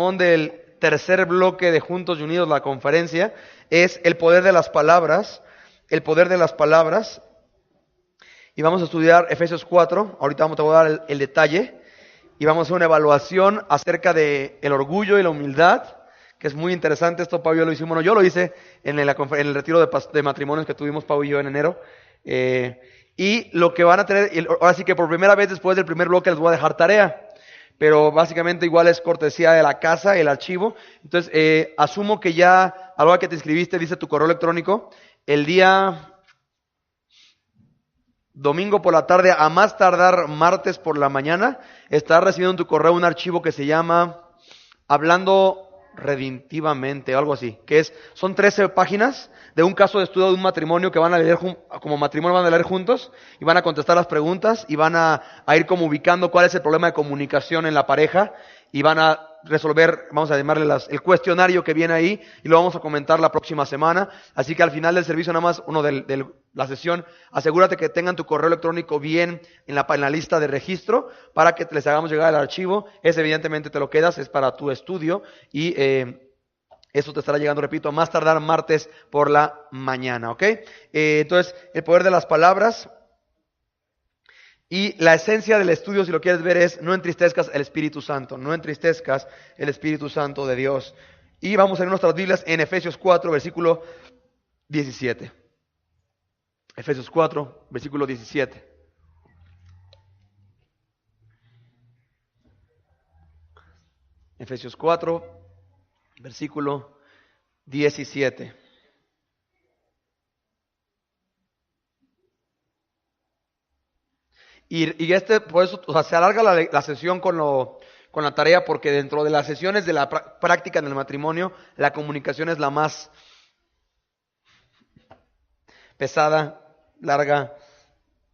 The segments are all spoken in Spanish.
Del tercer bloque de Juntos y Unidos, la conferencia, es el poder de las palabras, el poder de las palabras, y vamos a estudiar Efesios 4, ahorita te voy a dar el detalle, y vamos a hacer una evaluación acerca de el orgullo y la humildad, que es muy interesante. Esto Pau y yo lo hicimos, bueno, yo lo hice en el retiro de matrimonios que tuvimos Pau y yo en enero, y lo que van a tener, ahora sí que por primera vez después del primer bloque les voy a dejar tarea, pero básicamente igual es cortesía de la casa, el archivo. Entonces, asumo que ya, a la hora que te inscribiste, dice tu correo electrónico, el día domingo por la tarde, a más tardar martes por la mañana, estarás recibiendo en tu correo un archivo que se llama Hablando Redemptivamente, algo así, son 13 páginas de un caso de estudio de un matrimonio que van a leer, como matrimonio van a leer juntos, y van a contestar las preguntas, y van a ir como ubicando cuál es el problema de comunicación en la pareja, y van a resolver, vamos a llamarle el cuestionario que viene ahí, y lo vamos a comentar la próxima semana. Así que al final del servicio, nada más, la sesión, asegúrate que tengan tu correo electrónico bien en la lista de registro, para que les hagamos llegar el archivo. Ese evidentemente te lo quedas, es para tu estudio, y eso te estará llegando, repito, a más tardar martes por la mañana, ¿ok? Entonces, el poder de las palabras. Y la esencia del estudio, si lo quieres ver, es no entristezcas el Espíritu Santo, no entristezcas el Espíritu Santo de Dios. Y vamos a ver nuestras Biblias en Efesios 4, versículo 17. Efesios 4, versículo 17. Efesios 4, versículo 17. Y por eso, o sea, se alarga la sesión con la tarea, porque dentro de las sesiones de la práctica en el matrimonio, la comunicación es la más pesada, larga,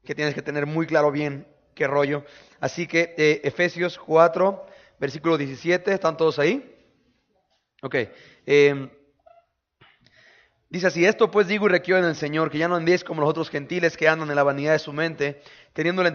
que tienes que tener muy claro bien qué rollo. Así que Efesios 4, versículo 17, ¿están todos ahí? Ok. Dice así: esto pues digo y requiero en el Señor, que ya no andéis como los otros gentiles que andan en la vanidad de su mente, teniendo el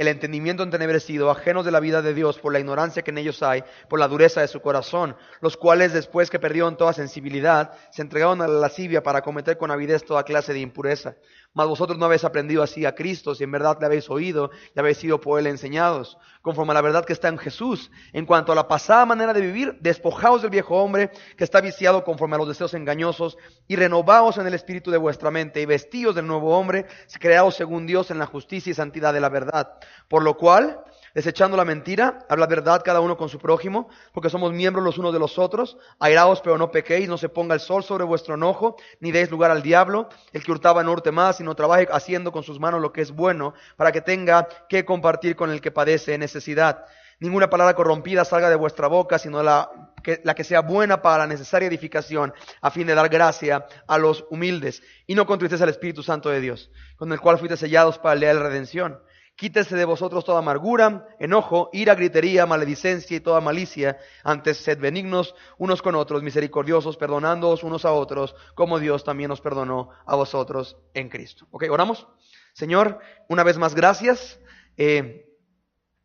entendimiento entenebrecido, ajenos de la vida de Dios por la ignorancia que en ellos hay, por la dureza de su corazón, los cuales después que perdieron toda sensibilidad, se entregaron a la lascivia para cometer con avidez toda clase de impureza. Mas vosotros no habéis aprendido así a Cristo, si en verdad le habéis oído y habéis sido por él enseñados, conforme a la verdad que está en Jesús. En cuanto a la pasada manera de vivir, despojaos del viejo hombre que está viciado conforme a los deseos engañosos, y renovaos en el espíritu de vuestra mente, y vestíos del nuevo hombre, creados según Dios en la justicia y santidad de la verdad. Por lo cual, desechando la mentira, habla verdad cada uno con su prójimo, porque somos miembros los unos de los otros. Airaos, pero no pequéis, no se ponga el sol sobre vuestro enojo, ni deis lugar al diablo. El que hurtaba no hurte más, sino trabaje haciendo con sus manos lo que es bueno, para que tenga que compartir con el que padece necesidad. Ninguna palabra corrompida salga de vuestra boca, sino la que sea buena para la necesaria edificación, a fin de dar gracia a los humildes. Y no contristéis al Espíritu Santo de Dios, con el cual fuiste sellados para el día de la redención. Quítese de vosotros toda amargura, enojo, ira, gritería, maledicencia y toda malicia. Antes sed benignos unos con otros, misericordiosos, perdonándoos unos a otros, como Dios también os perdonó a vosotros en Cristo. Ok, oramos. Señor, una vez más, gracias.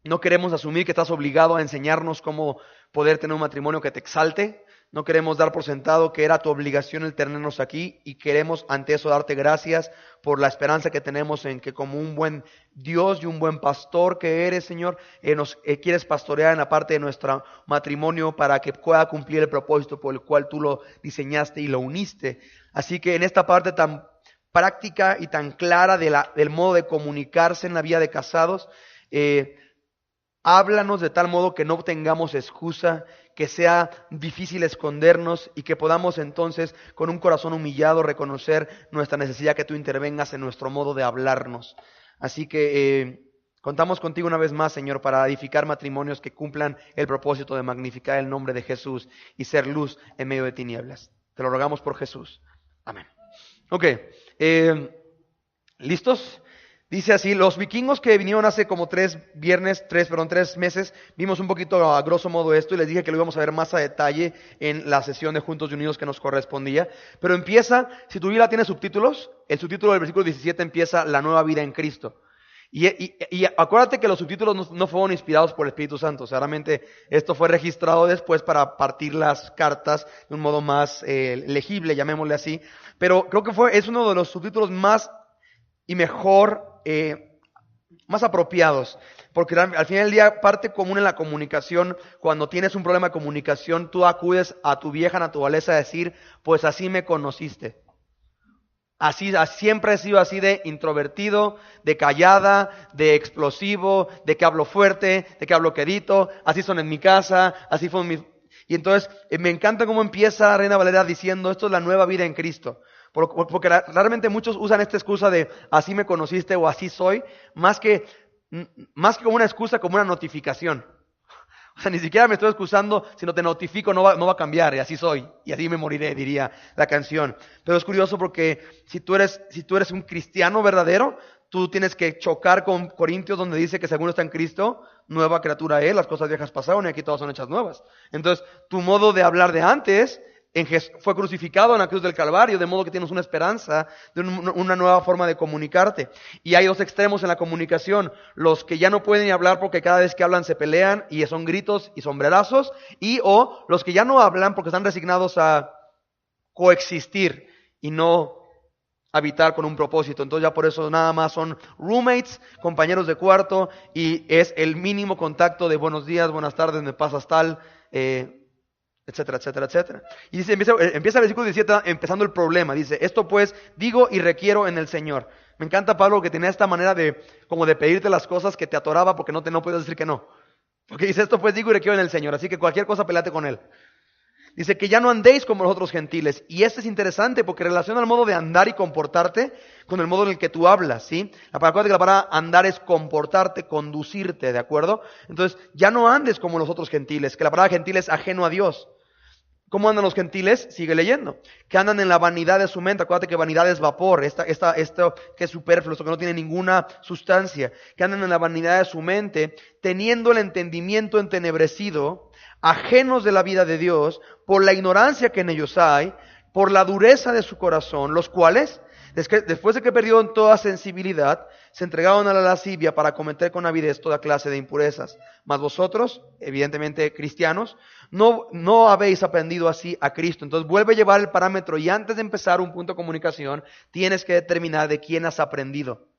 No queremos asumir que estás obligado a enseñarnos cómo poder tener un matrimonio que te exalte. No queremos dar por sentado que era tu obligación el tenernos aquí, y queremos ante eso darte gracias por la esperanza que tenemos en que, como un buen Dios y un buen pastor que eres, Señor, nos quieres pastorear en la parte de nuestro matrimonio para que pueda cumplir el propósito por el cual tú lo diseñaste y lo uniste. Así que en esta parte tan práctica y tan clara del modo de comunicarse en la vida de casados, háblanos de tal modo que no tengamos excusa, que sea difícil escondernos, y que podamos entonces, con un corazón humillado, reconocer nuestra necesidad que tú intervengas en nuestro modo de hablarnos. Así que contamos contigo una vez más, Señor, para edificar matrimonios que cumplan el propósito de magnificar el nombre de Jesús y ser luz en medio de tinieblas. Te lo rogamos por Jesús. Amén. Ok, ¿listos? Dice así: los vikingos que vinieron hace como 3 meses, vimos un poquito a grosso modo esto, y les dije que lo íbamos a ver más a detalle en la sesión de Juntos y Unidos que nos correspondía. Pero empieza, si tu Biblia tiene subtítulos, el subtítulo del versículo 17 empieza: la nueva vida en Cristo. Y acuérdate que los subtítulos no fueron inspirados por el Espíritu Santo. O sea, realmente esto fue registrado después para partir las cartas de un modo más legible, llamémosle así. Pero creo que es uno de los subtítulos más y mejor, más apropiados. Porque al final del día, parte común en la comunicación, cuando tienes un problema de comunicación, tú acudes a tu vieja naturaleza a decir, pues así me conociste. Siempre he sido así de introvertido, de callada, de explosivo, de que hablo fuerte, de que hablo quedito, así son en mi casa, así fue en mi... Y entonces me encanta cómo empieza Reina Valera diciendo, esto es la nueva vida en Cristo. Porque realmente muchos usan esta excusa de así me conociste o así soy, más que como una excusa, como una notificación. O sea, ni siquiera me estoy excusando, si no te notifico no va a cambiar, y así soy, y así me moriré, diría la canción. Pero es curioso porque si tú eres un cristiano verdadero, tú tienes que chocar con Corintios, donde dice que según está en Cristo, nueva criatura es, las cosas viejas pasaron y aquí todas son hechas nuevas. Entonces, tu modo de hablar de antes fue crucificado en la cruz del Calvario, de modo que tienes una esperanza de una nueva forma de comunicarte. Y hay dos extremos en la comunicación: los que ya no pueden ni hablar porque cada vez que hablan se pelean y son gritos y sombrerazos, o los que ya no hablan porque están resignados a coexistir y no habitar con un propósito. Entonces ya por eso nada más son roommates, compañeros de cuarto, y es el mínimo contacto de buenos días, buenas tardes, me pasas tal, etcétera, etcétera, etcétera. Y dice, empieza el versículo 17 empezando el problema. Dice, esto pues digo y requiero en el Señor. Me encanta Pablo, que tenía esta manera como de pedirte las cosas que te atoraba porque no puedes decir que no. Porque dice, esto pues digo y requiero en el Señor. Así que cualquier cosa peleate con Él. Dice que ya no andéis como los otros gentiles. Y esto es interesante porque relaciona el modo de andar y comportarte con el modo en el que tú hablas, ¿sí? La palabra andar es comportarte, conducirte, ¿de acuerdo? Entonces, ya no andes como los otros gentiles, que la palabra gentil es ajeno a Dios. ¿Cómo andan los gentiles? Sigue leyendo. Que andan en la vanidad de su mente. Acuérdate que vanidad es vapor. Esto que es superfluo, esto que no tiene ninguna sustancia. Que andan en la vanidad de su mente, teniendo el entendimiento entenebrecido, ajenos de la vida de Dios, por la ignorancia que en ellos hay, por la dureza de su corazón, los cuales, después de que perdieron toda sensibilidad, se entregaron a la lascivia para cometer con avidez toda clase de impurezas. Mas vosotros, evidentemente cristianos, no habéis aprendido así a Cristo. Entonces vuelve a llevar el parámetro, y antes de empezar un punto de comunicación, tienes que determinar de quién has aprendido.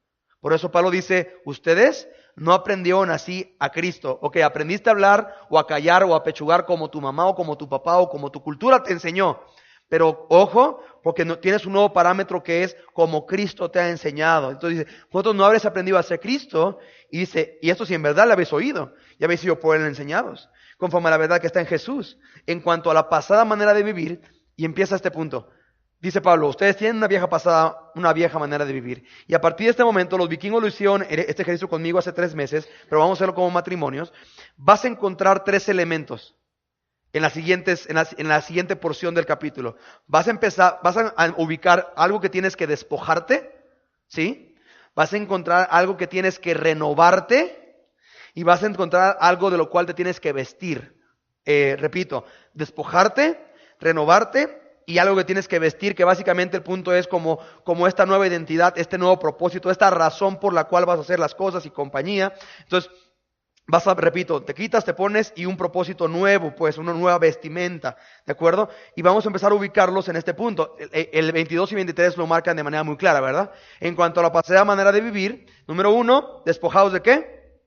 Por eso Pablo dice, ustedes no aprendieron así a Cristo. Ok, aprendiste a hablar o a callar o a pechugar como tu mamá o como tu papá o como tu cultura te enseñó. Pero ojo, porque tienes un nuevo parámetro que es como Cristo te ha enseñado. Entonces dice, vosotros no habréis aprendido a ser Cristo. Y dice, y esto si en verdad lo habéis oído, ya habéis sido por él enseñados, conforme a la verdad que está en Jesús. En cuanto a la pasada manera de vivir, y empieza este punto. Dice Pablo, ustedes tienen una vieja manera de vivir. Y a partir de este momento, los vikingos lo hicieron, este ejercicio conmigo hace 3 meses, pero vamos a hacerlo como matrimonios. Vas a encontrar 3 elementos en la siguiente porción del capítulo. Vas a ubicar algo que tienes que despojarte, ¿sí? Vas a encontrar algo que tienes que renovarte, y vas a encontrar algo de lo cual te tienes que vestir. Repito, despojarte, renovarte, y algo que tienes que vestir, que básicamente el punto es como esta nueva identidad, este nuevo propósito, esta razón por la cual vas a hacer las cosas y compañía. Entonces, repito, te quitas, te pones, y un propósito nuevo, pues una nueva vestimenta, ¿de acuerdo? Y vamos a empezar a ubicarlos en este punto. El 22 y 23 lo marcan de manera muy clara, ¿verdad? En cuanto a la pasada manera de vivir, número 1, despojados ¿de qué?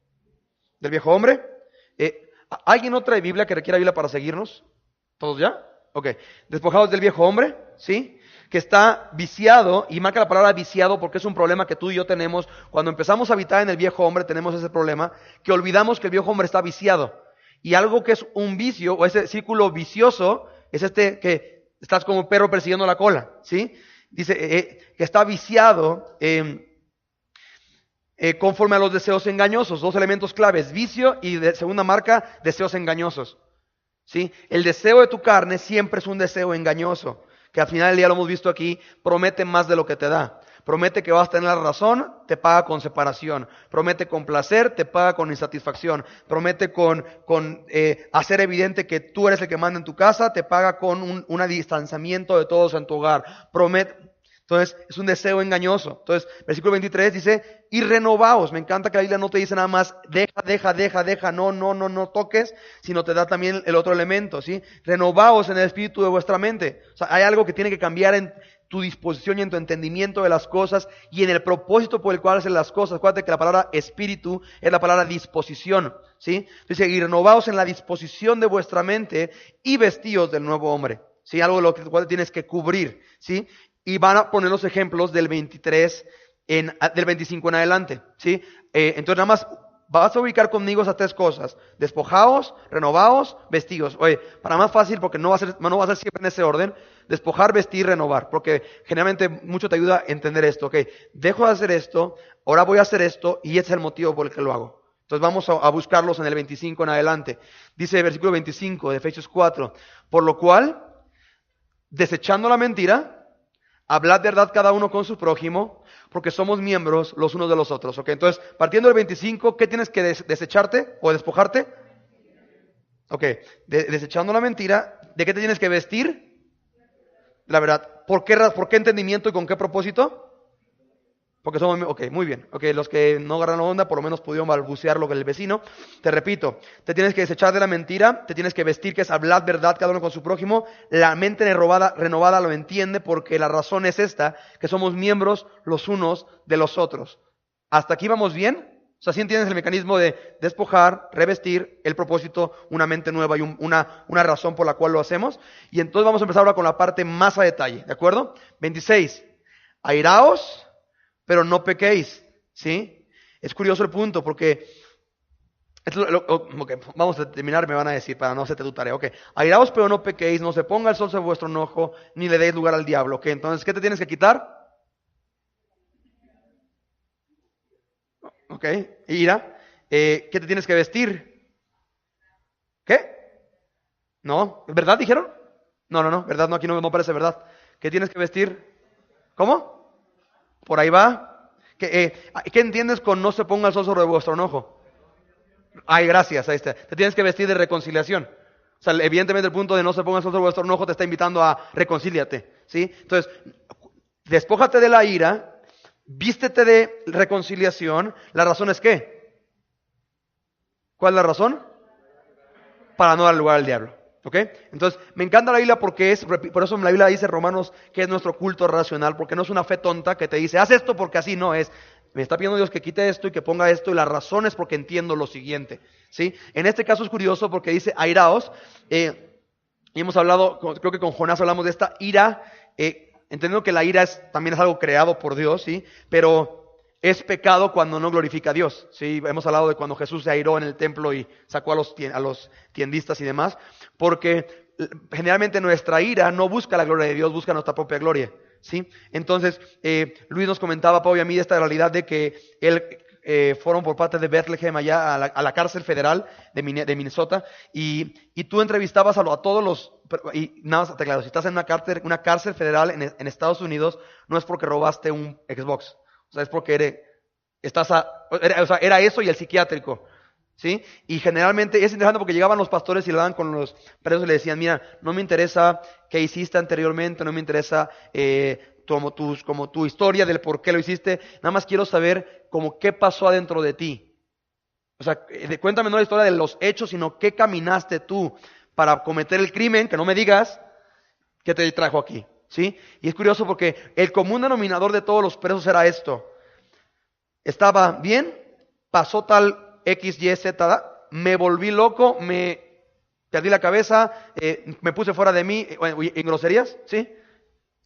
Del viejo hombre. ¿Alguien no trae Biblia que requiera Biblia para seguirnos? ¿Todos ya? Ok, despojados del viejo hombre, ¿sí? Que está viciado, y marca la palabra viciado porque es un problema que tú y yo tenemos. Cuando empezamos a habitar en el viejo hombre tenemos ese problema, que olvidamos que el viejo hombre está viciado. Y algo que es un vicio, o ese círculo vicioso, es que estás como un perro persiguiendo la cola, ¿sí? Dice que está viciado conforme a los deseos engañosos. 2 elementos claves, vicio, y segunda marca, deseos engañosos. ¿Sí? El deseo de tu carne siempre es un deseo engañoso, que al final del día lo hemos visto aquí, promete más de lo que te da. Promete que vas a tener la razón, te paga con separación. Promete con placer, te paga con insatisfacción. Promete con hacer evidente que tú eres el que manda en tu casa, te paga con un distanciamiento de todos en tu hogar. Entonces, es un deseo engañoso. Entonces, versículo 23 dice, y renovaos. Me encanta que la Biblia no te dice nada más, deja, no toques, sino te da también el otro elemento, ¿sí? Renovaos en el espíritu de vuestra mente. O sea, hay algo que tiene que cambiar en tu disposición y en tu entendimiento de las cosas y en el propósito por el cual haces las cosas. Acuérdate que la palabra espíritu es la palabra disposición, ¿sí? Dice, y renovaos en la disposición de vuestra mente y vestíos del nuevo hombre, ¿sí? Algo de lo cual tienes que cubrir, ¿sí? Y van a poner los ejemplos del 23, del 25 en adelante, ¿sí? Entonces nada más vas a ubicar conmigo esas tres cosas: despojaos, renovaos, vestíos. Oye, para más fácil, porque no va a ser siempre en ese orden: despojar, vestir, renovar, porque generalmente mucho te ayuda a entender esto. Ok, dejo de hacer esto, ahora voy a hacer esto, y ese es el motivo por el que lo hago. Entonces vamos a buscarlos en el 25 en adelante. Dice el versículo 25 de Efesios 4, por lo cual, desechando la mentira, hablad verdad cada uno con su prójimo, porque somos miembros los unos de los otros. Ok, entonces, partiendo del 25, ¿qué tienes que desecharte o despojarte? Ok, desechando la mentira, ¿de qué te tienes que vestir? La verdad. ¿Por qué entendimiento y con qué propósito? Porque somos, ok, muy bien. Ok, los que no agarran la onda, por lo menos pudieron balbucear lo que el vecino. Te repito, te tienes que desechar de la mentira, te tienes que vestir, que es hablar verdad cada uno con su prójimo. La mente renovada lo entiende, porque la razón es esta, que somos miembros los unos de los otros. ¿Hasta aquí vamos bien? O sea, ¿sí entiendes el mecanismo de despojar, revestir, el propósito, una mente nueva y una razón por la cual lo hacemos? Y entonces vamos a empezar ahora con la parte más a detalle, ¿de acuerdo? 26. Airaos, pero no pequéis, ¿sí? Es curioso el punto, porque okay, vamos a terminar, me van a decir, para no hacerte tu tarea. Ok, airaos, pero no pequéis, no se ponga el sol sobre vuestro enojo, ni le deis lugar al diablo. Ok, entonces, ¿qué te tienes que quitar? Ok, ira. ¿Qué te tienes que vestir? ¿Qué? ¿No? ¿Verdad dijeron? No, verdad no, aquí no parece verdad. ¿Qué tienes que vestir? ¿Cómo? Por ahí va. ¿Qué entiendes con no se ponga el sol sobre vuestro enojo? Ay, gracias, ahí está. Te tienes que vestir de reconciliación. O sea, evidentemente el punto de no se ponga el sol sobre vuestro enojo te está invitando a reconcíliate, ¿sí? Entonces, despójate de la ira, vístete de reconciliación. ¿La razón es qué? ¿Cuál es la razón? Para no dar lugar al diablo. ¿Ok? Entonces, me encanta la Biblia porque por eso la Biblia dice Romanos que es nuestro culto racional, porque no es una fe tonta que te dice, haz esto porque así no es. Me está pidiendo Dios que quite esto y que ponga esto, y la razón es porque entiendo lo siguiente, ¿sí? En este caso es curioso porque dice airaos, y hemos hablado, creo que con Jonás hablamos de esta ira, entendiendo que la ira también es algo creado por Dios, ¿sí? Pero es pecado cuando no glorifica a Dios, ¿sí? Hemos hablado de cuando Jesús se airó en el templo y sacó a los tiendistas y demás, porque generalmente nuestra ira no busca la gloria de Dios, busca nuestra propia gloria, ¿sí? Entonces, Luis nos comentaba, Pau y a mí, de esta realidad de que él fueron por parte de Bethlehem allá a la cárcel federal de Minnesota, y tú entrevistabas a todos los, y nada más te aclaro, si estás en una cárcel federal en Estados Unidos, no es porque robaste un Xbox. O sea, es porque era eso y el psiquiátrico, ¿sí? Y generalmente es interesante porque llegaban los pastores y le daban con los presos y le decían, mira, no me interesa qué hiciste anteriormente, no me interesa como tu historia del por qué lo hiciste, nada más quiero saber como qué pasó adentro de ti. O sea, cuéntame no la historia de los hechos, sino qué caminaste tú para cometer el crimen, que no me digas qué te trajo aquí. ¿Sí? Y es curioso porque el común denominador de todos los presos era esto: estaba bien, pasó tal X, Y, Z, me volví loco, me perdí la cabeza, me puse fuera de mí, en groserías, ¿sí?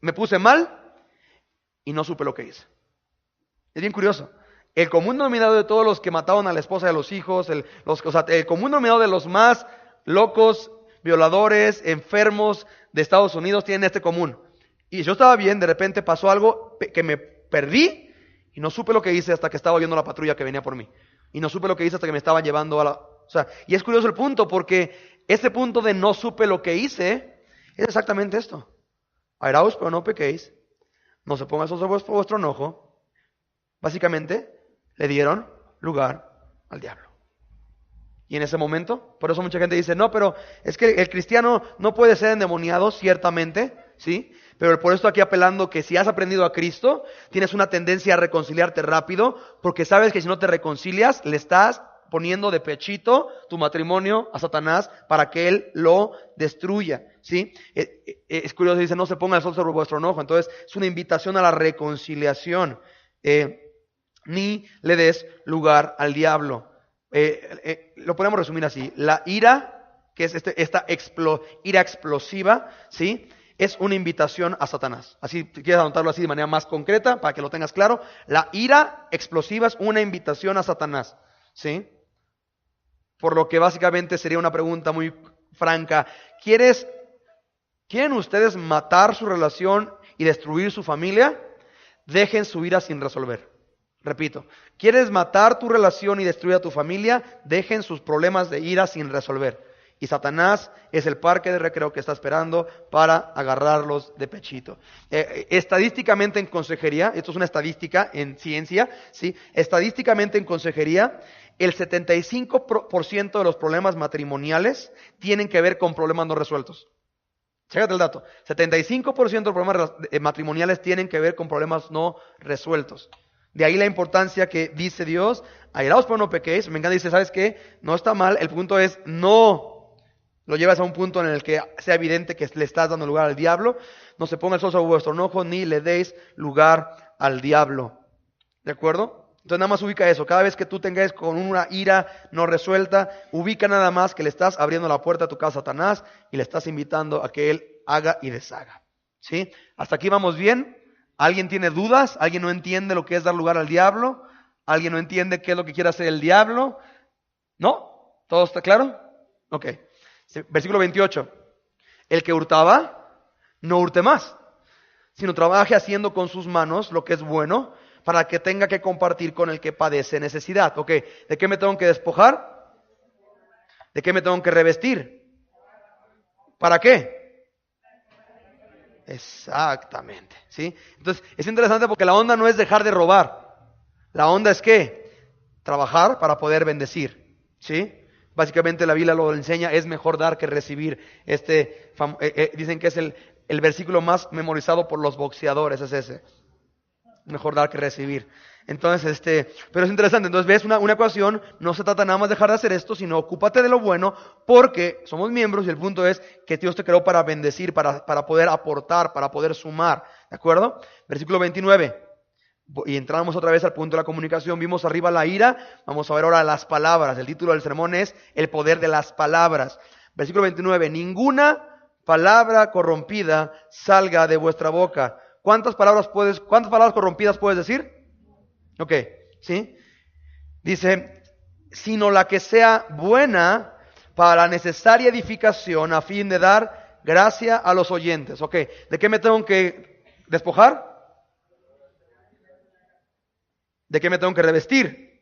Me puse mal y no supe lo que hice. Es bien curioso. El común denominador de todos los que mataron a la esposa y a los hijos, el común denominador de los más locos, violadores, enfermos de Estados Unidos tienen este común. Y yo estaba bien, de repente pasó algo que me perdí y no supe lo que hice hasta que estaba viendo la patrulla que venía por mí. Y no supe lo que hice hasta que me estaban llevando O sea, y es curioso el punto, porque este punto de no supe lo que hice es exactamente esto. Airaos, pero no pequéis, no se ponga sobre vuestro enojo. Básicamente, le dieron lugar al diablo. Y en ese momento, por eso mucha gente dice, no, pero es que el cristiano no puede ser endemoniado, ciertamente, ¿sí? Pero por esto aquí apelando que si has aprendido a Cristo, tienes una tendencia a reconciliarte rápido, porque sabes que si no te reconcilias, le estás poniendo de pechito tu matrimonio a Satanás para que él lo destruya, ¿sí? Es curioso, dice, no se ponga el sol sobre vuestro enojo. Entonces es una invitación a la reconciliación. Ni le des lugar al diablo. Lo podemos resumir así: la ira, que es esta ira explosiva, ¿sí?, es una invitación a Satanás. Así, si quieres anotarlo así de manera más concreta, para que lo tengas claro, la ira explosiva es una invitación a Satanás, ¿sí? Por lo que básicamente sería una pregunta muy franca: ¿quieren ustedes matar su relación y destruir su familia? Dejen su ira sin resolver. Repito, ¿quieres matar tu relación y destruir a tu familia? Dejen sus problemas de ira sin resolver. Y Satanás es el parque de recreo que está esperando para agarrarlos de pechito. Estadísticamente en consejería, esto es una estadística en ciencia, ¿sí? Estadísticamente en consejería, el 75% de los problemas matrimoniales tienen que ver con problemas no resueltos. Chécate el dato: 75% de los problemas matrimoniales tienen que ver con problemas no resueltos. De ahí la importancia que dice Dios: airaos pero no pequéis. Me encanta, dice, ¿sabes qué? No está mal, el punto es no lo llevas a un punto en el que sea evidente que le estás dando lugar al diablo. No se ponga el sol sobre vuestro enojo, ni le deis lugar al diablo. ¿De acuerdo? Entonces nada más ubica eso. Cada vez que tú tengas con una ira no resuelta, ubica nada más que le estás abriendo la puerta a tu casa a Satanás y le estás invitando a que él haga y deshaga. ¿Sí? ¿Hasta aquí vamos bien? ¿Alguien tiene dudas? ¿Alguien no entiende lo que es dar lugar al diablo? ¿Alguien no entiende qué es lo que quiere hacer el diablo? ¿No? ¿Todo está claro? Ok. Versículo 28. El que hurtaba, no hurte más, sino trabaje haciendo con sus manos lo que es bueno, para que tenga que compartir con el que padece necesidad. Ok. ¿De qué me tengo que despojar? ¿De qué me tengo que revestir? ¿Para qué? Exactamente, ¿sí? Entonces, es interesante porque la onda no es dejar de robar. La onda es ¿qué? Trabajar para poder bendecir, ¿sí? Básicamente la Biblia lo enseña: es mejor dar que recibir. Dicen que es el versículo más memorizado por los boxeadores, es ese. Mejor dar que recibir. Entonces, pero es interesante. Entonces ves una ecuación: no se trata nada más de dejar de hacer esto, sino ocúpate de lo bueno, porque somos miembros y el punto es que Dios te creó para bendecir, para poder aportar, para poder sumar. ¿De acuerdo? Versículo 29. Y entramos otra vez al punto de la comunicación. Vimos arriba la ira, vamos a ver ahora las palabras. El título del sermón es el poder de las palabras. Versículo 29. Ninguna palabra corrompida salga de vuestra boca. ¿Cuántas palabras corrompidas puedes decir? Ok, ¿sí? Dice, sino la que sea buena para la necesaria edificación, a fin de dar gracia a los oyentes. Ok, ¿de qué me tengo que despojar? ¿De qué me tengo que revestir?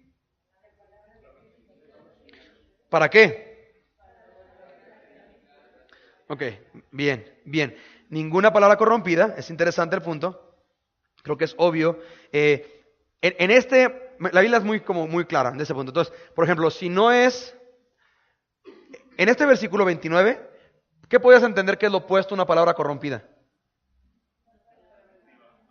¿Para qué? Ok, bien, bien. Ninguna palabra corrompida. Es interesante el punto. Creo que es obvio. La Biblia es muy clara en ese punto. Entonces, por ejemplo, si no es... En este versículo 29, ¿qué podías entender que es lo opuesto a una palabra corrompida?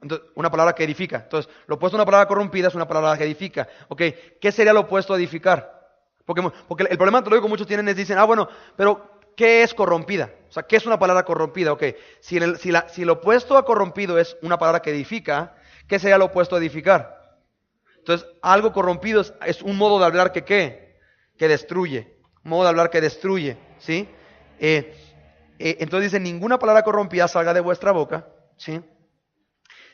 Entonces, una palabra que edifica. Entonces, lo opuesto a una palabra corrompida es una palabra que edifica. Ok, ¿qué sería lo opuesto a edificar? Porque el problema teológico que muchos tienen es, dicen, bueno, pero ¿qué es corrompida? O sea, ¿qué es una palabra corrompida? Ok, si lo opuesto a corrompido es una palabra que edifica, ¿qué sería lo opuesto a edificar? Entonces, algo corrompido es un modo de hablar que ¿qué? Que destruye. Un modo de hablar que destruye, ¿sí? Entonces dice, ninguna palabra corrompida salga de vuestra boca, ¿sí?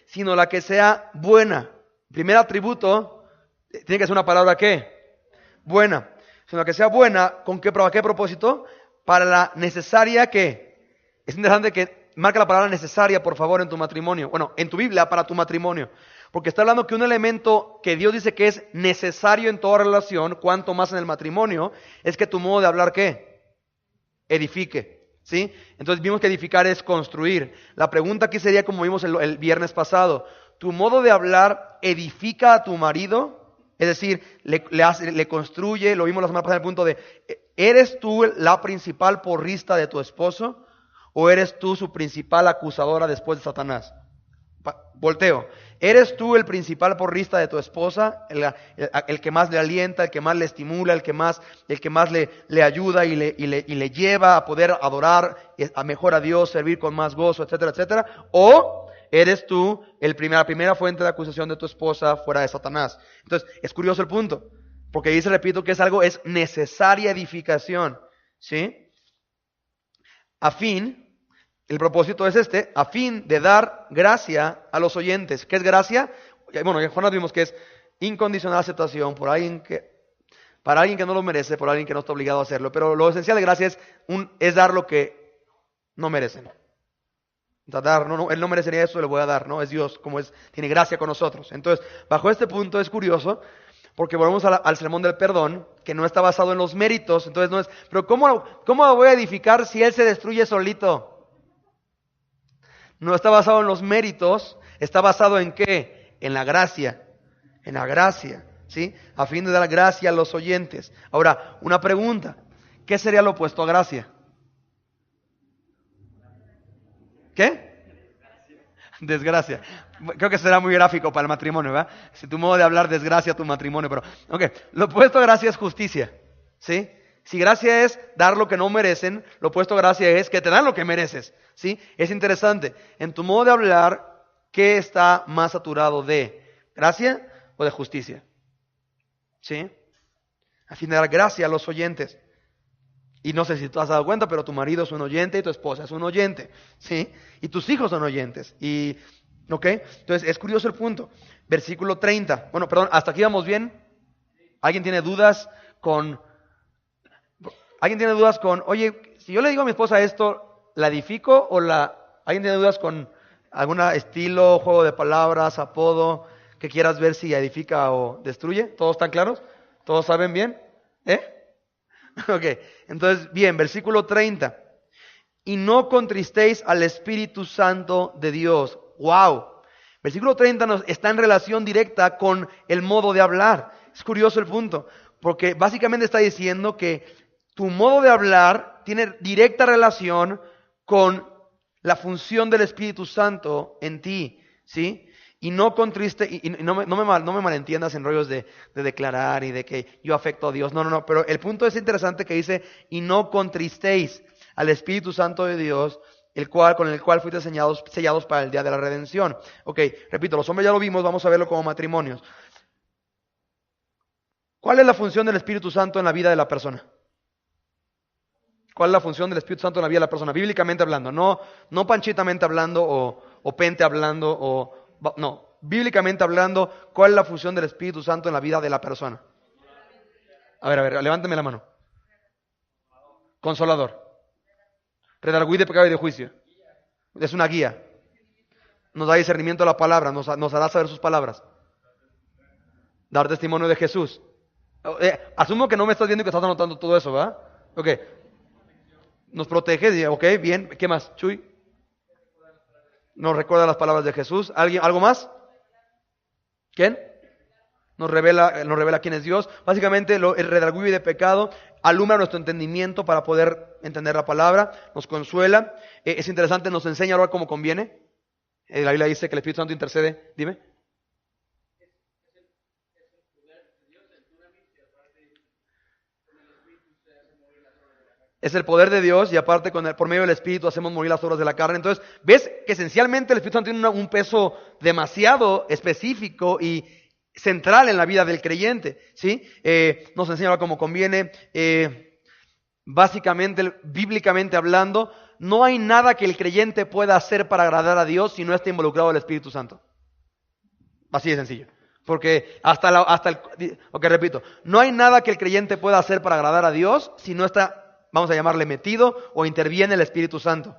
Sino la que sea buena. Primer atributo, tiene que ser una palabra ¿qué? Buena. Sino la que sea buena, ¿para qué propósito? Para la necesaria ¿qué? Es interesante que marca la palabra necesaria, por favor, en tu matrimonio. Bueno, en tu Biblia, para tu matrimonio. Porque está hablando que un elemento que Dios dice que es necesario en toda relación, cuanto más en el matrimonio, es que tu modo de hablar ¿qué? Edifique. ¿Sí? Entonces vimos que edificar es construir. La pregunta aquí sería, como vimos el viernes pasado: ¿tu modo de hablar edifica a tu marido? Es decir, le construye. Lo vimos la semana pasada en el punto de, ¿eres tú la principal porrista de tu esposo? ¿O eres tú su principal acusadora después de Satanás? Volteo. ¿Eres tú el principal porrista de tu esposa? El que más le alienta, el que más le estimula, el que más le ayuda y le lleva a poder adorar a mejor a Dios, servir con más gozo, etcétera, etcétera. ¿O eres tú la primera fuente de acusación de tu esposa fuera de Satanás? Entonces, es curioso el punto, porque dice, repito, que es necesaria edificación, ¿sí? El propósito es a fin de dar gracia a los oyentes. ¿Qué es gracia? Bueno, en Juan vimos que es incondicional aceptación para alguien que no lo merece, por alguien que no está obligado a hacerlo. Pero lo esencial de gracia es dar lo que no merecen. O sea, él no merecería eso, le voy a dar, ¿no? Es Dios, tiene gracia con nosotros. Entonces, bajo este punto es curioso, porque volvemos al sermón del perdón, que no está basado en los méritos. Entonces no es, pero ¿cómo lo voy a edificar si él se destruye solito? No está basado en los méritos, está basado en ¿qué? En la gracia, ¿sí? A fin de dar gracia a los oyentes. Ahora, una pregunta, ¿qué sería lo opuesto a gracia? ¿Qué? Desgracia. Creo que será muy gráfico para el matrimonio, ¿verdad? Si tu modo de hablar desgracia tu matrimonio, pero... Ok, lo opuesto a gracia es justicia, ¿sí? Si gracia es dar lo que no merecen, lo opuesto a gracia es que te dan lo que mereces, ¿sí? Es interesante. En tu modo de hablar, ¿qué está más saturado de gracia o de justicia? ¿Sí? A fin de dar gracia a los oyentes. Y no sé si tú has dado cuenta, pero tu marido es un oyente y tu esposa es un oyente, ¿sí? Y tus hijos son oyentes. ¿Ok? Entonces, es curioso el punto. Versículo 30. Bueno, perdón, ¿hasta aquí vamos bien? ¿Alguien tiene dudas con... oye, si yo le digo a mi esposa esto, ¿la edifico o la... ¿Alguien tiene dudas con algún estilo, juego de palabras, apodo, que quieras ver si edifica o destruye? ¿Todos están claros? ¿Todos saben bien? Ok, entonces, bien, versículo 30. Y no contristéis al Espíritu Santo de Dios. ¡Wow! Versículo 30 está en relación directa con el modo de hablar. Es curioso el punto, porque básicamente está diciendo que tu modo de hablar tiene directa relación con la función del Espíritu Santo en ti, ¿sí? Y no contriste, y no me malentiendas en rollos de declarar y de que yo afecto a Dios. No, pero el punto es interesante que dice, y no contristéis al Espíritu Santo de Dios, con el cual fuiste sellados para el día de la redención. Ok, repito, los hombres ya lo vimos, vamos a verlo como matrimonios. ¿Cuál es la función del Espíritu Santo en la vida de la persona? ¿Cuál es la función del Espíritu Santo en la vida de la persona? Bíblicamente hablando, no panchitamente hablando o pente hablando no, bíblicamente hablando, ¿cuál es la función del Espíritu Santo en la vida de la persona? A ver, levántame la mano. Consolador. Redarguir de pecado y de juicio. Es una guía. Nos da discernimiento a la palabra, nos hará saber sus palabras. Dar testimonio de Jesús. Asumo que no me estás viendo y que estás anotando todo eso, ¿verdad? Ok. Nos protege, ok, bien. ¿Qué más, Chuy? Nos recuerda las palabras de Jesús. ¿Algo más? ¿Quién? Nos revela quién es Dios. Básicamente el redarguir de pecado alumbra nuestro entendimiento para poder entender la palabra, nos consuela. Es interesante, nos enseña a orar como conviene. La Biblia dice que el Espíritu Santo intercede. Dime. Es el poder de Dios y aparte por medio del Espíritu hacemos morir las obras de la carne. Entonces, ves que esencialmente el Espíritu Santo tiene un peso demasiado específico y central en la vida del creyente, ¿sí? Nos enseña cómo conviene. Básicamente, bíblicamente hablando, no hay nada que el creyente pueda hacer para agradar a Dios si no está involucrado el Espíritu Santo. Así de sencillo. Porque repito, no hay nada que el creyente pueda hacer para agradar a Dios si no está, vamos a llamarle, metido o interviene el Espíritu Santo.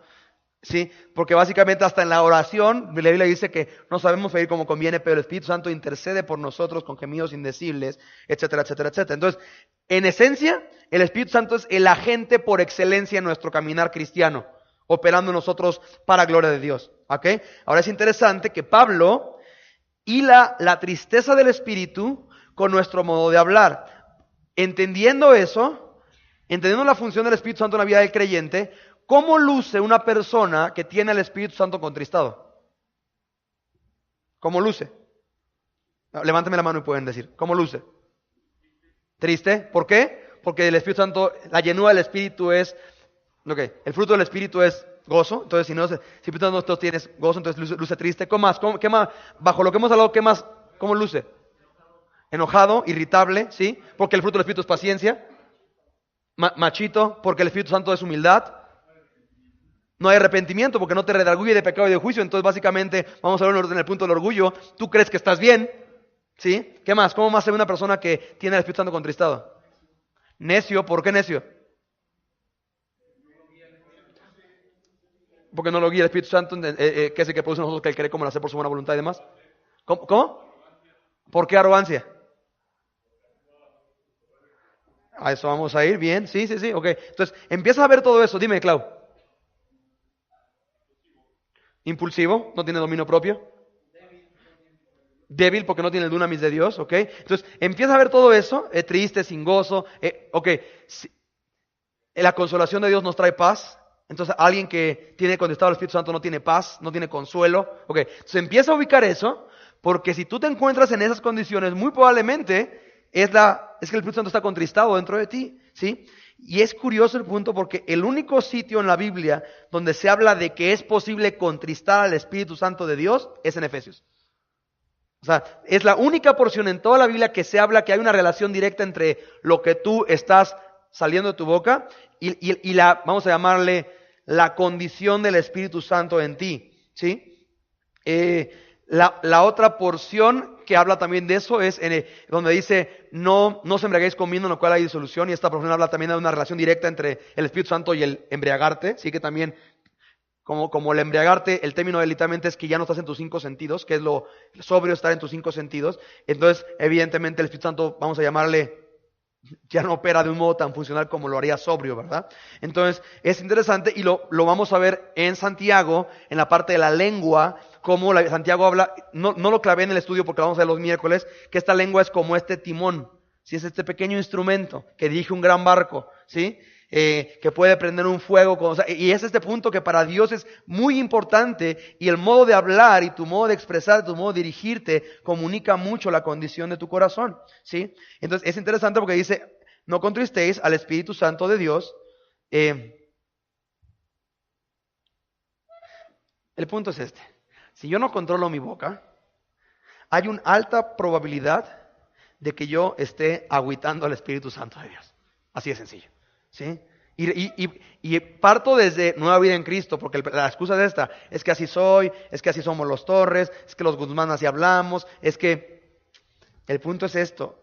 ¿Sí? Porque básicamente hasta en la oración, la Biblia dice que no sabemos pedir como conviene, pero el Espíritu Santo intercede por nosotros con gemidos indecibles, etcétera, etcétera, etcétera. Entonces, en esencia, el Espíritu Santo es el agente por excelencia en nuestro caminar cristiano, operando en nosotros para gloria de Dios. ¿Ok? Ahora es interesante que Pablo hila la tristeza del Espíritu con nuestro modo de hablar. Entendiendo eso, entendiendo la función del Espíritu Santo en la vida del creyente, ¿cómo luce una persona que tiene al Espíritu Santo contristado? ¿Cómo luce? Levántame la mano y pueden decir, ¿cómo luce? Triste. ¿Por qué? Porque el Espíritu Santo, la llenura del Espíritu es, el fruto del Espíritu es gozo. Entonces, si Espíritu Santo no tienes gozo, entonces luce triste. ¿Cómo más? ¿Qué más? Bajo lo que hemos hablado, ¿qué más? ¿Cómo luce? Enojado, irritable, ¿sí? Porque el fruto del Espíritu es paciencia. Machito, porque el Espíritu Santo es humildad. No hay arrepentimiento porque no te redarguye de pecado y de juicio. Entonces, básicamente, vamos a ver en el punto del orgullo. Tú crees que estás bien, ¿sí? ¿Qué más? ¿Cómo más se ve una persona que tiene el Espíritu Santo contristado? Necio. ¿Por qué necio? Porque no lo guía el Espíritu Santo, que es el que produce en nosotros que él cree como lo hace por su buena voluntad y demás. ¿Cómo? ¿Por qué arrogancia? A eso vamos a ir, bien, sí, ok. Entonces, empiezas a ver todo eso, dime, Clau. Impulsivo, no tiene dominio propio. Débil porque no tiene el dunamis de Dios, ok. Entonces, empieza a ver todo eso, triste, sin gozo, ok. La consolación de Dios nos trae paz. Entonces, alguien que tiene contestado al Espíritu Santo no tiene paz, no tiene consuelo, ok. Entonces, empieza a ubicar eso, porque si tú te encuentras en esas condiciones, muy probablemente es que el Espíritu Santo está contristado dentro de ti, ¿sí? Y es curioso el punto porque el único sitio en la Biblia donde se habla de que es posible contristar al Espíritu Santo de Dios es en Efesios. O sea, es la única porción en toda la Biblia que se habla que hay una relación directa entre lo que tú estás saliendo de tu boca y vamos a llamarle, la condición del Espíritu Santo en ti, ¿sí? La otra porción que habla también de eso es donde dice, no os embriaguéis con vino en lo cual hay disolución, y esta porción habla también de una relación directa entre el Espíritu Santo y el embriagarte, sí, que también, como el embriagarte, el término literalmente es que ya no estás en tus 5 sentidos, que es lo sobrio, estar en tus 5 sentidos. Entonces, evidentemente el Espíritu Santo, vamos a llamarle, ya no opera de un modo tan funcional como lo haría sobrio, ¿verdad? Entonces, es interesante y lo vamos a ver en Santiago, en la parte de la lengua, como Santiago habla, no lo clavé en el estudio porque lo vamos a ver los miércoles, que esta lengua es como este timón, ¿sí? Es este pequeño instrumento que dirige un gran barco, ¿sí? Que puede prender un fuego, y es este punto que para Dios es muy importante, y el modo de hablar y tu modo de expresar, tu modo de dirigirte comunica mucho la condición de tu corazón, ¿sí? Entonces es interesante porque dice, no contristéis al Espíritu Santo de Dios. El punto es este: si yo no controlo mi boca, hay una alta probabilidad de que yo esté agüitando al Espíritu Santo de Dios. Así de sencillo, ¿sí? Y parto desde Nueva Vida en Cristo, porque la excusa de esta es que así soy, es que así somos los Torres, es que los Guzmán así hablamos, es que el punto es esto: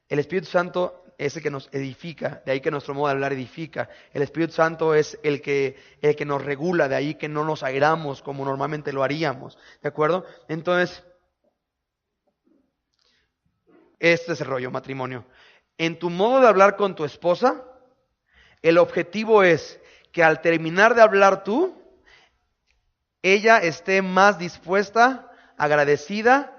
el Espíritu Santo es el que nos edifica, de ahí que nuestro modo de hablar edifica. El Espíritu Santo es el que nos regula, de ahí que no nos airamos como normalmente lo haríamos, ¿de acuerdo? Entonces, este es el rollo, matrimonio. En tu modo de hablar con tu esposa, el objetivo es que al terminar de hablar tú, ella esté más dispuesta, agradecida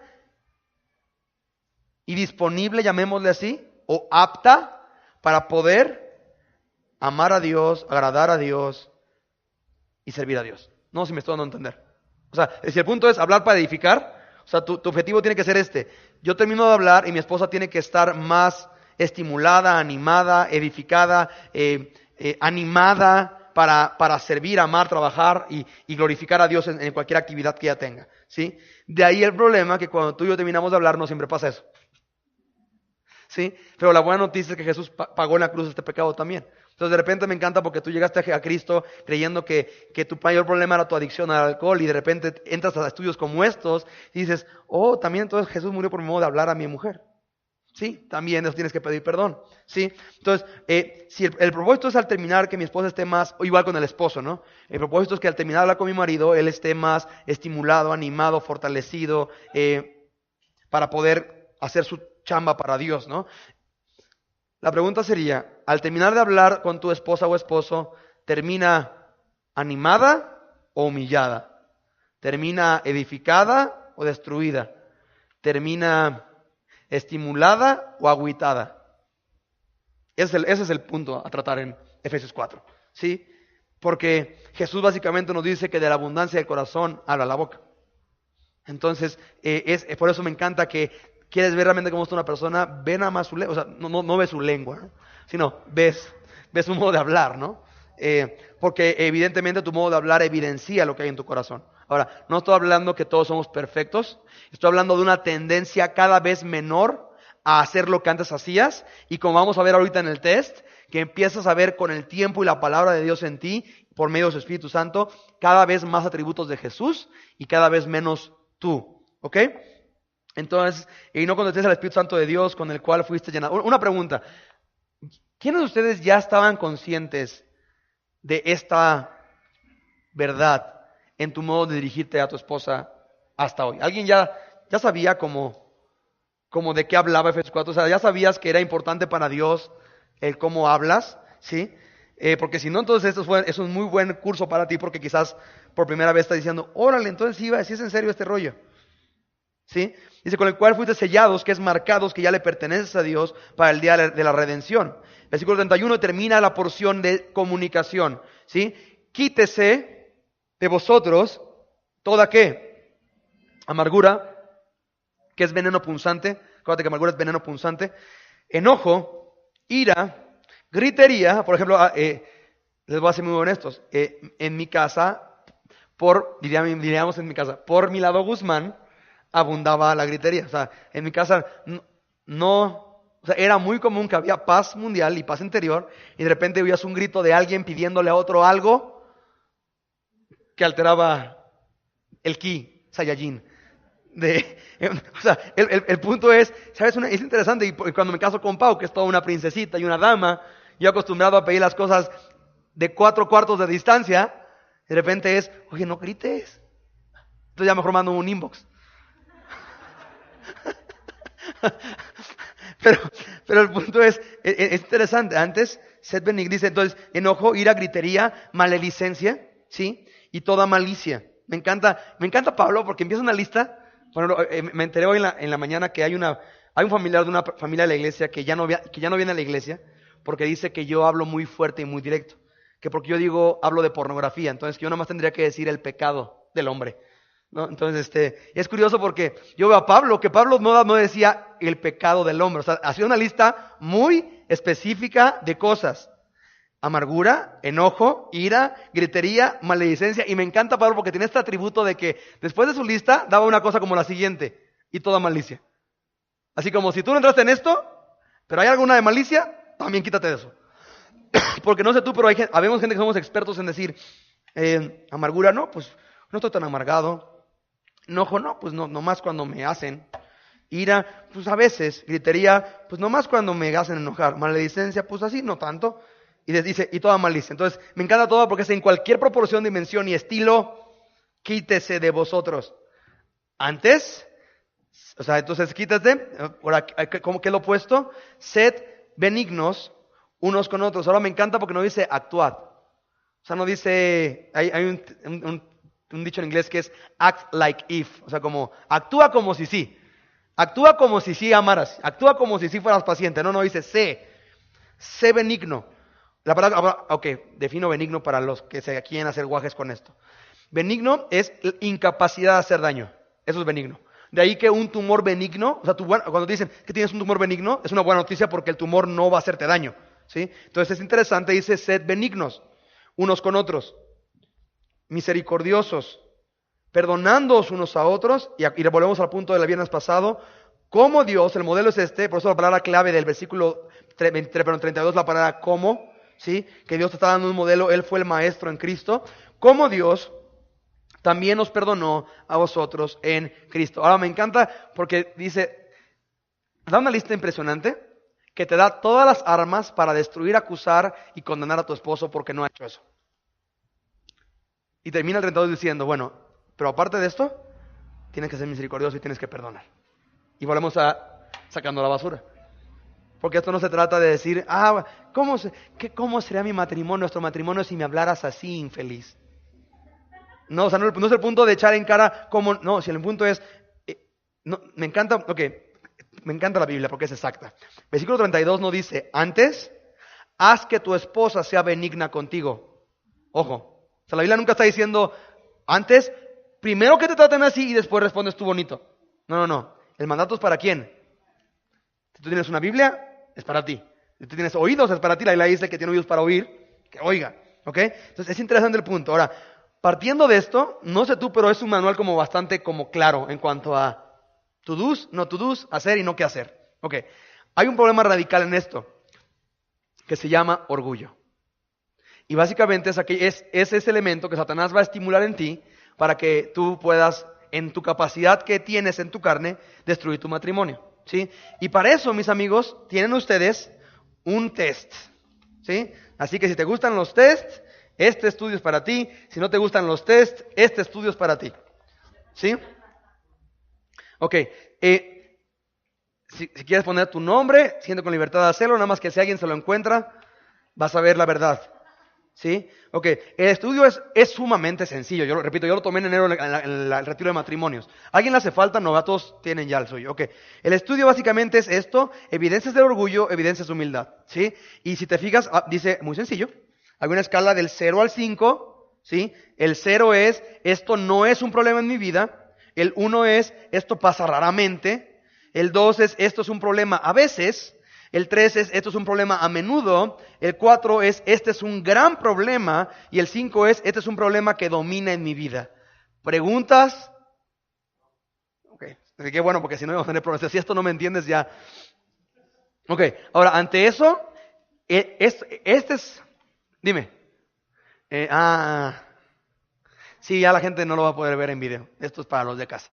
y disponible, llamémosle así, o apta para poder amar a Dios, agradar a Dios y servir a Dios. No sé si me estoy dando a entender. O sea, si el punto es hablar para edificar, o sea, tu objetivo tiene que ser este. Yo termino de hablar y mi esposa tiene que estar más estimulada, animada, edificada, animada para servir, amar, trabajar y glorificar a Dios en cualquier actividad que ella tenga, ¿sí? De ahí el problema que cuando tú y yo terminamos de hablar no siempre pasa eso, ¿sí? Pero la buena noticia es que Jesús pagó en la cruz este pecado también. Entonces de repente me encanta porque tú llegaste a Cristo creyendo que tu mayor problema era tu adicción al alcohol, y de repente entras a estudios como estos y dices, oh, también entonces Jesús murió por mi modo de hablar a mi mujer. Sí, también nos tienes que pedir perdón, ¿sí? Entonces, si el propósito es al terminar que mi esposa esté más, o igual con el esposo, ¿no? El propósito es que al terminar de hablar con mi marido, él esté más estimulado, animado, fortalecido, para poder hacer su chamba para Dios, ¿no? La pregunta sería, al terminar de hablar con tu esposa o esposo, ¿termina animada o humillada? ¿Termina edificada o destruida? ¿Termina estimulada o agüitada? Ese es el punto a tratar en Efesios 4, ¿sí? Porque Jesús básicamente nos dice que de la abundancia del corazón habla la boca. Entonces, por eso me encanta que quieres ver realmente cómo está una persona, ve nada más su lengua, o sea, no ves su lengua, ¿no? Sino ves su modo de hablar, ¿no? Porque evidentemente tu modo de hablar evidencia lo que hay en tu corazón. Ahora, no estoy hablando que todos somos perfectos, estoy hablando de una tendencia cada vez menor a hacer lo que antes hacías, y como vamos a ver ahorita en el test, que empiezas a ver con el tiempo y la palabra de Dios en ti, por medio de su Espíritu Santo, cada vez más atributos de Jesús y cada vez menos tú, ¿ok? Entonces, y no contestes al Espíritu Santo de Dios con el cual fuiste llenado. Una pregunta, ¿quiénes de ustedes ya estaban conscientes de esta verdad en tu modo de dirigirte a tu esposa hasta hoy? ¿Alguien ya sabía como de qué hablaba Efesios 4? O sea, ya sabías que era importante para Dios el cómo hablas, ¿sí? Porque si no, entonces es un muy buen curso para ti, porque quizás por primera vez estás diciendo, órale, entonces sí es en serio este rollo, ¿sí? Dice, con el cual fuiste sellados, que es marcados, que ya le perteneces a Dios para el día de la redención. Versículo 31 termina la porción de comunicación, ¿sí? Quítese de vosotros toda, ¿qué? Amargura, que es veneno punzante. Acuérdate que amargura es veneno punzante. Enojo, ira, gritería. Por ejemplo, les voy a ser muy honestos. En mi casa, diríamos en mi casa, por mi lado Guzmán, abundaba la gritería. O sea, en mi casa o sea, era muy común que había paz mundial y paz interior, y de repente oías un grito de alguien pidiéndole a otro algo que alteraba el ki, Saiyajin. O sea, el punto es, ¿sabes? Es interesante, y cuando me caso con Pau, que es toda una princesita y una dama, yo acostumbrado a pedir las cosas de 4 cuartos de distancia, de repente es, oye, no grites. Entonces ya mejor mando un inbox. Pero el punto es interesante. Antes, sed benignos, dice entonces, enojo, ira, gritería, maledicencia, ¿sí? Y toda malicia. Me encanta Pablo, porque empieza una lista. Bueno, me enteré hoy en la mañana que hay un familiar de una familia de la iglesia que ya no viene a la iglesia, porque dice que yo hablo muy fuerte y muy directo. Que porque yo hablo de pornografía, entonces que yo nada más tendría que decir el pecado del hombre, ¿no? Entonces, es curioso porque yo veo a Pablo, que Pablo no decía el pecado del hombre, o sea, hacía una lista muy específica de cosas: amargura, enojo, ira, gritería, maledicencia. Y me encanta Pablo porque tiene este atributo de que después de su lista daba una cosa como la siguiente: y toda malicia. Así como, si tú no entraste en esto, pero hay alguna de malicia, también quítate de eso. Porque no sé tú, pero habemos gente que somos expertos en decir, amargura, no, pues no estoy tan amargado. Enojo, no, pues no más cuando me hacen. Ira, pues a veces. Gritería, pues no más cuando me hacen enojar. Maledicencia, pues así, no tanto. Y dice, y toda malicia. Entonces, me encanta todo porque es en cualquier proporción, dimensión y estilo, quítese de vosotros. Antes, o sea, entonces quítate, ahora, ¿cómo que es lo opuesto? Sed benignos unos con otros. Ahora me encanta porque no dice actuad. O sea, no dice, hay un dicho en inglés que es act like if. O sea, como, actúa como si sí. Actúa como si sí amaras. Actúa como si sí fueras paciente. No dice sé benigno. La palabra, ok, defino benigno para los que se quieren hacer guajes con esto. Benigno es incapacidad de hacer daño. Eso es benigno. De ahí que un tumor benigno, o sea, cuando te dicen que tienes un tumor benigno, es una buena noticia porque el tumor no va a hacerte daño, ¿sí? Entonces es interesante, dice, sed benignos unos con otros, misericordiosos, perdonándoos unos a otros, y volvemos al punto del viernes pasado, como Dios, el modelo es por eso la palabra clave del versículo 32, la palabra como, ¿sí? Que Dios te está dando un modelo, Él fue el maestro en Cristo, como Dios también nos perdonó a vosotros en Cristo. Ahora me encanta porque dice, da una lista impresionante que te da todas las armas para destruir, acusar y condenar a tu esposo porque no ha hecho eso. Y termina el 32 diciendo, bueno, pero aparte de esto, tienes que ser misericordioso y tienes que perdonar. Y volvemos a sacando la basura. Porque esto no se trata de decir, ¿cómo sería mi matrimonio, nuestro matrimonio, si me hablaras así, infeliz? No, o sea, no es el punto de echar en cara cómo, no, si el punto es, me encanta la Biblia porque es exacta. Versículo 32 no dice antes, haz que tu esposa sea benigna contigo. Ojo, o sea, la Biblia nunca está diciendo antes, primero que te traten así y después respondes tú bonito. No. El mandato es para quién. Si tú tienes una Biblia, es para ti. Si tú tienes oídos, es para ti. La Biblia dice que tiene oídos para oír, que oiga. ¿Ok? Entonces es interesante el punto. Ahora, partiendo de esto, no sé tú, pero es un manual como bastante como claro en cuanto a to-dos, no to-dos, hacer y no qué hacer. Ok. Hay un problema radical en esto que se llama orgullo. Y básicamente es ese elemento que Satanás va a estimular en ti para que tú puedas, en tu capacidad que tienes en tu carne, destruir tu matrimonio. ¿Sí? Y para eso, mis amigos, tienen ustedes un test. ¿Sí? Así que si te gustan los tests, este estudio es para ti. Si no te gustan los tests, este estudio es para ti. ¿Sí? Ok. Si quieres poner tu nombre, siente con libertad de hacerlo, nada más que si alguien se lo encuentra, vas a ver la verdad. ¿Sí? Ok, el estudio es sumamente sencillo. Yo lo repito, yo lo tomé en enero en el retiro de matrimonios. ¿A alguien le hace falta? No, todos tienen ya el suyo. Ok, el estudio básicamente es esto: evidencias del orgullo, evidencias de humildad. ¿Sí? Y si te fijas, dice muy sencillo. Hay una escala del 0 al 5. ¿Sí? El 0 es, esto no es un problema en mi vida. El 1 es, esto pasa raramente. El 2 es, esto es un problema a veces. El 3 es, esto es un problema a menudo. El 4 es, este es un gran problema. Y el 5 es, este es un problema que domina en mi vida. ¿Preguntas? Ok, así que bueno, porque si no vamos a tener problemas. Si esto no me entiendes ya. Ok, ahora, ante eso, este es, dime. Sí, ya la gente no lo va a poder ver en video. Esto es para los de casa.